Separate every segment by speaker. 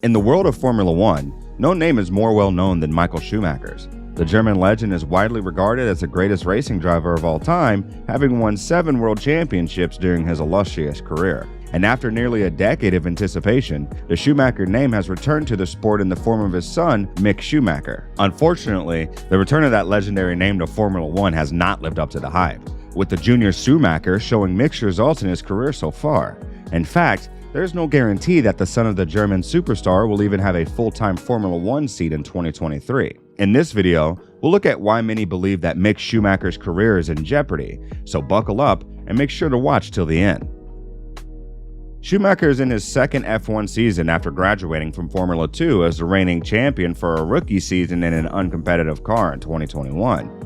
Speaker 1: In the world of Formula One, no name is more well known than Michael Schumacher's. The German legend is widely regarded as the greatest racing driver of all time, having won 7 world championships during his illustrious career. And after nearly a decade of anticipation, the Schumacher name has returned to the sport in the form of his son, Mick Schumacher. Unfortunately, the return of that legendary name to Formula One has not lived up to the hype, with the junior Schumacher showing mixed results in his career so far. In fact, there's no guarantee that the son of the German superstar will even have a full-time Formula One seat in 2023. In this video, we'll look at why many believe that Mick Schumacher's career is in jeopardy, so buckle up and make sure to watch till the end. Schumacher is in his second F1 season after graduating from Formula 2 as the reigning champion for a rookie season in an uncompetitive car in 2021.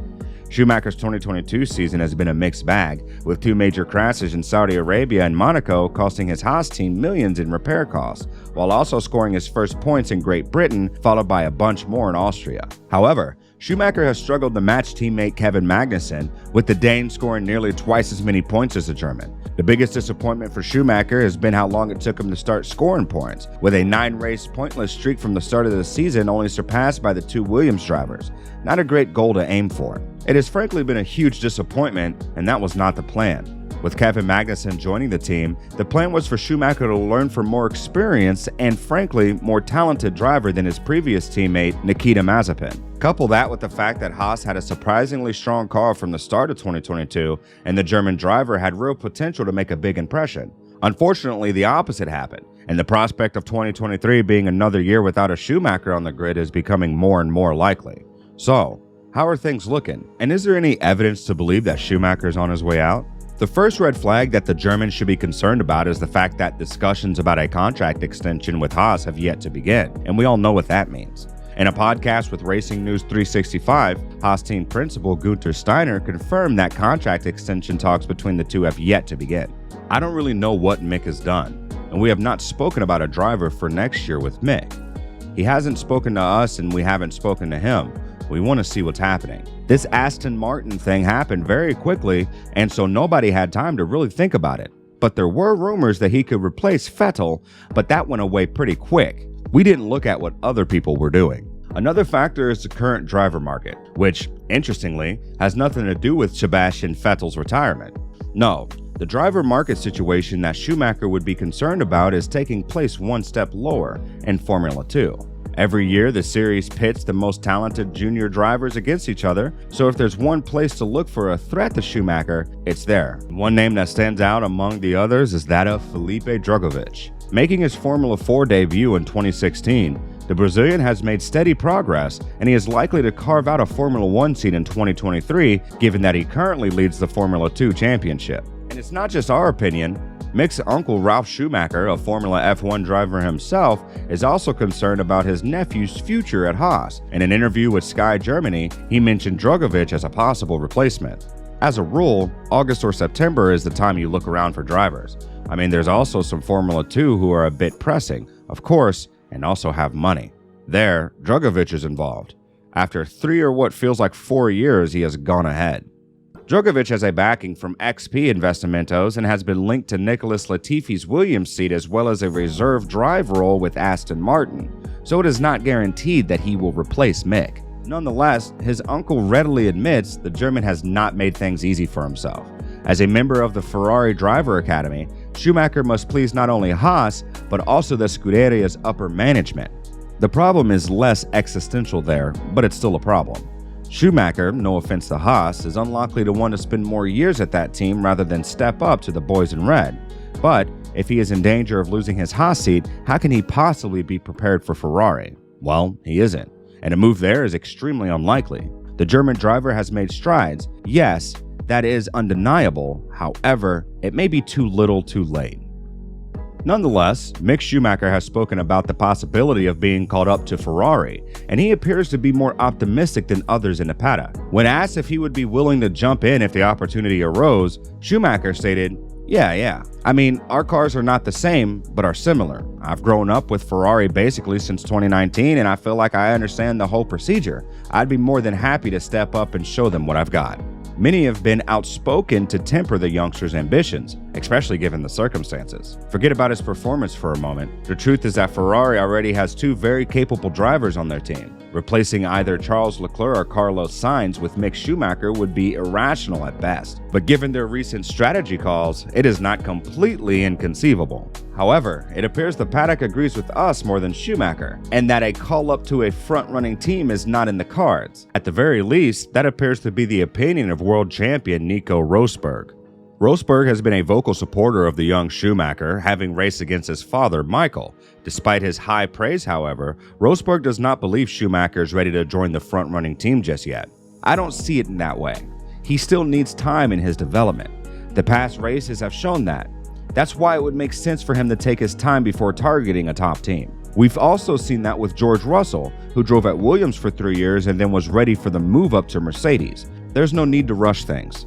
Speaker 1: Schumacher's 2022 season has been a mixed bag, with 2 major crashes in Saudi Arabia and Monaco costing his Haas team millions in repair costs, while also scoring his first points in Great Britain, followed by a bunch more in Austria. However, Schumacher has struggled to match teammate Kevin Magnussen, with the Dane scoring nearly twice as many points as the German. The biggest disappointment for Schumacher has been how long it took him to start scoring points, with a 9-race pointless streak from the start of the season only surpassed by the 2 Williams drivers. Not a great goal to aim for. It has frankly been a huge disappointment, and that was not the plan. With Kevin Magnussen joining the team, the plan was for Schumacher to learn from more experienced and frankly more talented driver than his previous teammate Nikita Mazepin. Couple that with the fact that Haas had a surprisingly strong car from the start of 2022, and the German driver had real potential to make a big impression. Unfortunately, the opposite happened, and the prospect of 2023 being another year without a Schumacher on the grid is becoming more and more likely. So, how are things looking? And is there any evidence to believe that Schumacher is on his way out? The first red flag that the Germans should be concerned about is the fact that discussions about a contract extension with Haas have yet to begin, and we all know what that means. In a podcast with Racing News 365, Haas team principal Guenther Steiner confirmed that contract extension talks between the two have yet to begin. I don't really know what Mick has done, and we have not spoken about a driver for next year with Mick. He hasn't spoken to us and we haven't spoken to him. We want to see what's happening. This Aston Martin thing happened very quickly, and so nobody had time to really think about it. But there were rumors that he could replace Vettel, but that went away pretty quick. We didn't look at what other people were doing. Another factor is the current driver market, which, interestingly, has nothing to do with Sebastian Vettel's retirement. No, the driver market situation that Schumacher would be concerned about is taking place one step lower in Formula 2. Every year, the series pits the most talented junior drivers against each other, so if there's one place to look for a threat to Schumacher, it's there. One name that stands out among the others is that of Felipe Drugovich. Making his Formula 4 debut in 2016, the Brazilian has made steady progress, and he is likely to carve out a Formula 1 seat in 2023, given that he currently leads the Formula 2 championship. And it's not just our opinion. Mick's uncle Ralf Schumacher, a Formula F1 driver himself, is also concerned about his nephew's future at Haas. In an interview with Sky Germany, he mentioned Drugovich as a possible replacement. As a rule, August or September is the time you look around for drivers. I mean, there's also some Formula 2 who are a bit pressing, of course, and also have money. There, Drugovich is involved. After 3 or what feels like 4 years, he has gone ahead. Drugovich has a backing from XP Investimentos and has been linked to Nicholas Latifi's Williams seat as well as a reserve drive role with Aston Martin, so it is not guaranteed that he will replace Mick. Nonetheless, his uncle readily admits the German has not made things easy for himself. As a member of the Ferrari Driver Academy, Schumacher must please not only Haas, but also the Scuderia's upper management. The problem is less existential there, but it's still a problem. Schumacher, no offense to Haas, is unlikely to want to spend more years at that team rather than step up to the boys in red. But if he is in danger of losing his Haas seat, how can he possibly be prepared for Ferrari? Well, he isn't, and a move there is extremely unlikely. The German driver has made strides, yes, that is undeniable. However, it may be too little too late. Nonetheless, Mick Schumacher has spoken about the possibility of being called up to Ferrari, and he appears to be more optimistic than others in the paddock. When asked if he would be willing to jump in if the opportunity arose, Schumacher stated, Yeah. I mean, our cars are not the same, but are similar. I've grown up with Ferrari basically since 2019, and I feel like I understand the whole procedure. I'd be more than happy to step up and show them what I've got." Many have been outspoken to temper the youngster's ambitions, especially given the circumstances. Forget about his performance for a moment. The truth is that Ferrari already has two very capable drivers on their team. Replacing either Charles Leclerc or Carlos Sainz with Mick Schumacher would be irrational at best. But given their recent strategy calls, it is not completely inconceivable. However, it appears the paddock agrees with us more than Schumacher, and that a call-up to a front-running team is not in the cards. At the very least, that appears to be the opinion of world champion Nico Rosberg. Rosberg has been a vocal supporter of the young Schumacher, having raced against his father, Michael. Despite his high praise, however, Rosberg does not believe Schumacher is ready to join the front-running team just yet. I don't see it in that way. He still needs time in his development. The past races have shown that. That's why it would make sense for him to take his time before targeting a top team. We've also seen that with George Russell, who drove at Williams for 3 years and then was ready for the move up to Mercedes. There's no need to rush things.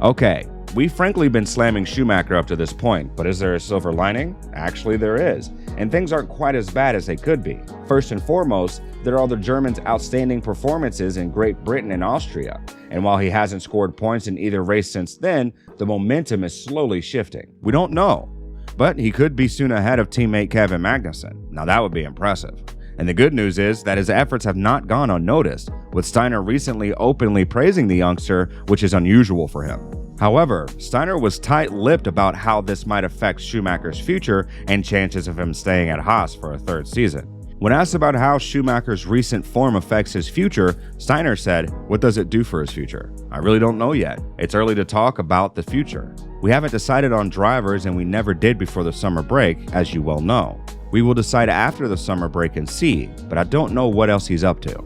Speaker 1: Okay, we've frankly been slamming Schumacher up to this point, but is there a silver lining? Actually, there is, and things aren't quite as bad as they could be. First and foremost, there are the German's outstanding performances in Great Britain and Austria, and while he hasn't scored points in either race since then, the momentum is slowly shifting. We don't know, but he could be soon ahead of teammate Kevin Magnussen. Now that would be impressive. And the good news is that his efforts have not gone unnoticed, with Steiner recently openly praising the youngster, which is unusual for him. However, Steiner was tight-lipped about how this might affect Schumacher's future and chances of him staying at Haas for a third season. When asked about how Schumacher's recent form affects his future, Steiner said, "What does it do for his future? I really don't know yet. It's early to talk about the future. We haven't decided on drivers, and we never did before the summer break, as you well know. We will decide after the summer break and see, but I don't know what else he's up to."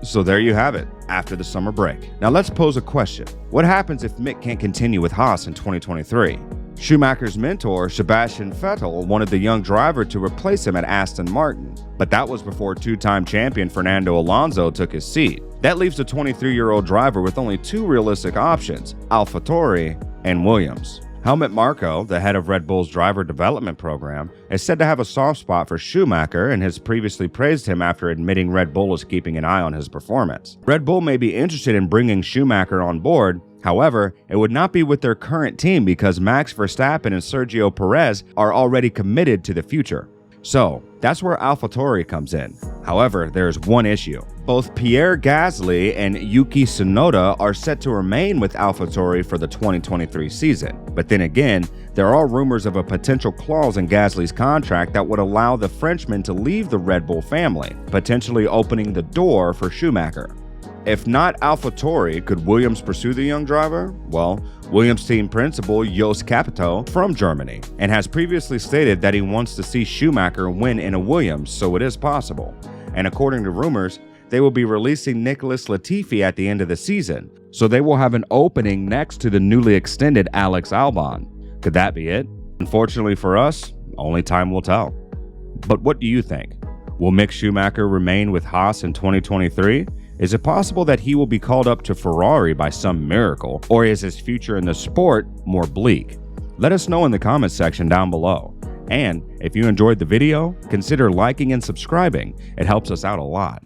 Speaker 1: So there you have it, after the summer break. Now let's pose a question. What happens if Mick can't continue with Haas in 2023? Schumacher's mentor, Sebastian Vettel, wanted the young driver to replace him at Aston Martin, but that was before two-time champion Fernando Alonso took his seat. That leaves the 23-year-old driver with only two realistic options, AlphaTauri and Williams. Helmut Marko, the head of Red Bull's driver development program, is said to have a soft spot for Schumacher and has previously praised him after admitting Red Bull is keeping an eye on his performance. Red Bull may be interested in bringing Schumacher on board. However, it would not be with their current team because Max Verstappen and Sergio Perez are already committed to the future. So, that's where AlphaTauri comes in. However, there's one issue. Both Pierre Gasly and Yuki Tsunoda are set to remain with AlphaTauri for the 2023 season. But then again, there are rumors of a potential clause in Gasly's contract that would allow the Frenchman to leave the Red Bull family, potentially opening the door for Schumacher. If not AlphaTauri, could Williams pursue the young driver? Well, Williams team principal Jost Capito from Germany, and has previously stated that he wants to see Schumacher win in a Williams, so it is possible. And according to rumors, they will be releasing Nicholas Latifi at the end of the season, so they will have an opening next to the newly extended Alex Albon. Could that be it? Unfortunately for us, only time will tell. But what do you think? Will Mick Schumacher remain with Haas in 2023? Is it possible that he will be called up to Ferrari by some miracle, or is his future in the sport more bleak? Let us know in the comments section down below. And if you enjoyed the video, consider liking and subscribing. It helps us out a lot.